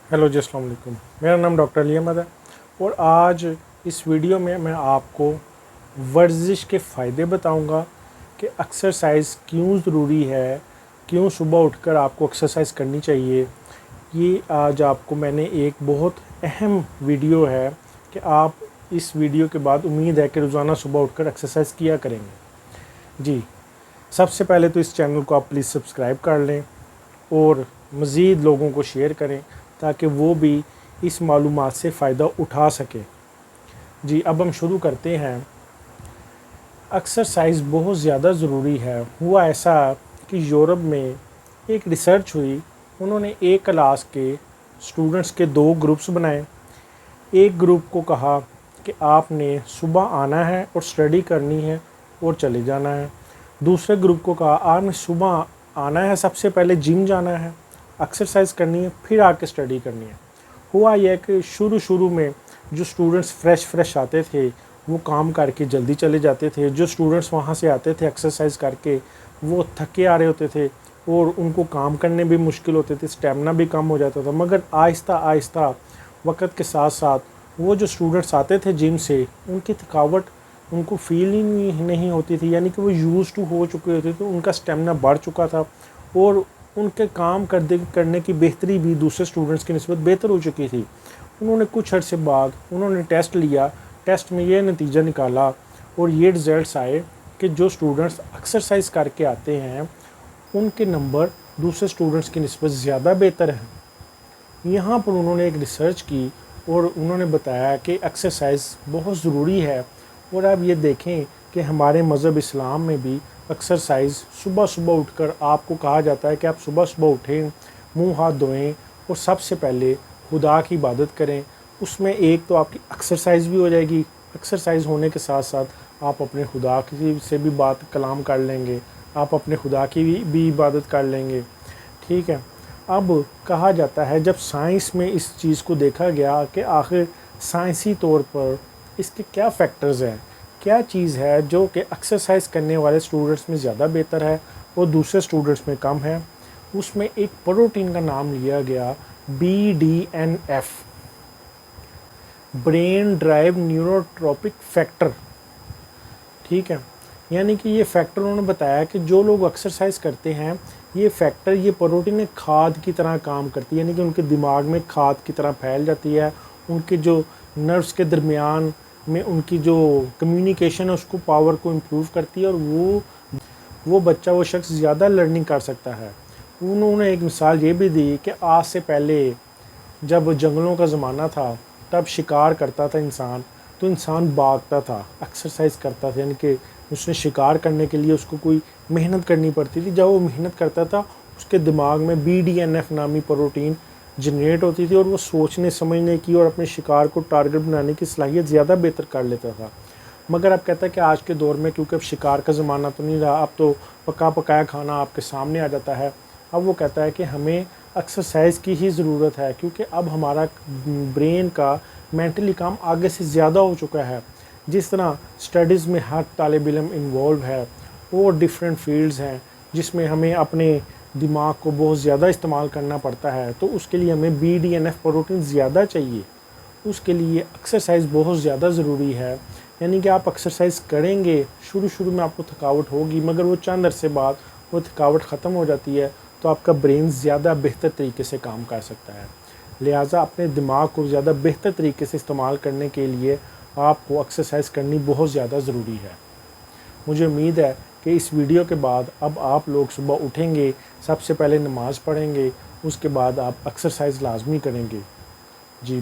Hello जी, अस्सलाम वालेकुम। मेरा नाम डॉक्टर अली अहमद है और आज इस वीडियो में मैं आपको वर्जिश के फ़ायदे बताऊंगा कि एक्सरसाइज क्यों ज़रूरी है, क्यों सुबह उठकर आपको एक्सरसाइज करनी चाहिए। ये आज आपको मैंने एक बहुत अहम वीडियो है कि आप इस वीडियो के बाद उम्मीद है कि रोज़ाना सुबह उठकर एक्सरसाइज किया करेंगे। जी, सबसे पहले तो इस चैनल को आप प्लीज़ सब्सक्राइब कर लें और मज़ीद लोगों को शेयर करें ताकि वो भी इस मालूमात से फ़ायदा उठा सकें। जी, अब हम शुरू करते हैं। एक्सरसाइज बहुत ज़्यादा ज़रूरी है। हुआ ऐसा कि यूरोप में एक रिसर्च हुई। उन्होंने एक क्लास के स्टूडेंट्स के दो ग्रुप्स बनाए। एक ग्रुप को कहा कि आपने सुबह आना है और स्टडी करनी है और चले जाना है। दूसरे ग्रुप को कहा आपने सुबह आना है, सबसे पहले जिम जाना है, एक्सरसाइज करनी है, फिर आके स्टडी करनी है। हुआ यह कि शुरू में जो स्टूडेंट्स फ्रेश आते थे वो काम करके जल्दी चले जाते थे। जो स्टूडेंट्स वहाँ से आते थे एक्सरसाइज करके वो थके आ रहे होते थे और उनको काम करने भी मुश्किल होते थे, स्टेमिना भी कम हो जाता था। मगर आहिस्ता आहिस्ता वक्त के साथ साथ वो जो स्टूडेंट्स आते थे जिम से, उनकी थकावट उनको फील ही नहीं होती थी, यानी कि वो यूज़ टू हो चुके होते थे। उनका स्टेमिना बढ़ चुका था और उनके काम करने की बेहतरी भी दूसरे स्टूडेंट्स की निस्बत बेहतर हो चुकी थी। उन्होंने कुछ अर्से बाद उन्होंने टेस्ट लिया। टेस्ट में ये नतीजा निकाला और ये रिज़ल्ट्स आए कि जो स्टूडेंट्स एक्सरसाइज करके आते हैं उनके नंबर दूसरे स्टूडेंट्स की निस्बत ज़्यादा बेहतर हैं। यहाँ पर उन्होंने एक रिसर्च की और उन्होंने बताया कि एक्सरसाइज बहुत ज़रूरी है। और अब ये देखें कि हमारे मज़हब इस्लाम में भी एक्सरसाइज सुबह उठकर आपको कहा जाता है कि आप सुबह उठें, मुंह हाथ धोएं और सबसे पहले खुदा की इबादत करें। उसमें एक तो आपकी एक्सरसाइज भी हो जाएगी, एक्सरसाइज होने के साथ साथ आप अपने खुदा की से भी बात कलाम कर लेंगे, आप अपने खुदा की भी इबादत कर लेंगे। ठीक है। अब कहा जाता है, जब साइंस में इस चीज़ को देखा गया कि आखिर साइंसी तौर पर इसके क्या फैक्टर्स हैं, क्या चीज़ है जो कि एक्सरसाइज करने वाले स्टूडेंट्स में ज़्यादा बेहतर है और दूसरे स्टूडेंट्स में कम है। उसमें एक प्रोटीन का नाम लिया गया BDNF, brain drive neurotrophic factor. ठीक है, यानी कि ये फैक्टर उन्होंने बताया कि जो लोग एक्सरसाइज करते हैं ये फैक्टर, ये प्रोटीन एक खाद की तरह काम करती है, यानी कि उनके दिमाग में खाद की तरह फैल जाती है। उनके जो नर्व्स के दरमियान में उनकी जो कम्युनिकेशन है उसको पावर को इम्प्रूव करती है और वो बच्चा, वो शख्स ज़्यादा लर्निंग कर सकता है। उन्होंने एक मिसाल ये भी दी कि आज से पहले जब जंगलों का ज़माना था तब शिकार करता था इंसान, तो इंसान भागता था, एक्सरसाइज करता था, यानी कि उसने शिकार करने के लिए उसको कोई मेहनत करनी पड़ती थी। जब वो मेहनत करता था उसके दिमाग में BDNF नामी प्रोटीन जनरेट होती थी और वो सोचने समझने की और अपने शिकार को टारगेट बनाने की सलाहियत ज़्यादा बेहतर कर लेता था। मगर अब कहता है कि आज के दौर में, क्योंकि अब शिकार का ज़माना तो नहीं रहा, अब तो पका पकाया खाना आपके सामने आ जाता है। अब वो कहता है कि हमें एक्सरसाइज की ही ज़रूरत है, क्योंकि अब हमारा ब्रेन का मेंटली काम आगे से ज़्यादा हो चुका है। जिस तरह स्टडीज़ में हर तालिब इल्म इन्वॉल्व है और डिफरेंट फील्ड्स हैं जिसमें हमें अपने दिमाग को बहुत ज़्यादा इस्तेमाल करना पड़ता है, तो उसके लिए हमें BDNF प्रोटीन ज़्यादा चाहिए। उसके लिए एक्सरसाइज बहुत ज़्यादा ज़रूरी है। यानी कि आप एक्सरसाइज करेंगे, शुरू में आपको थकावट होगी, मगर वो चंद अरसे बाद वो थकावट ख़त्म हो जाती है, तो आपका ब्रेन ज़्यादा बेहतर तरीके से काम कर सकता है। लिहाजा अपने दिमाग को ज़्यादा बेहतर तरीके से इस्तेमाल करने के लिए आपको एक्सरसाइज करनी बहुत ज़्यादा ज़रूरी है। मुझे उम्मीद है कि इस वीडियो के बाद अब आप लोग सुबह उठेंगे, सबसे पहले नमाज़ पढ़ेंगे, उसके बाद आप एक्सरसाइज लाजमी करेंगे। जी।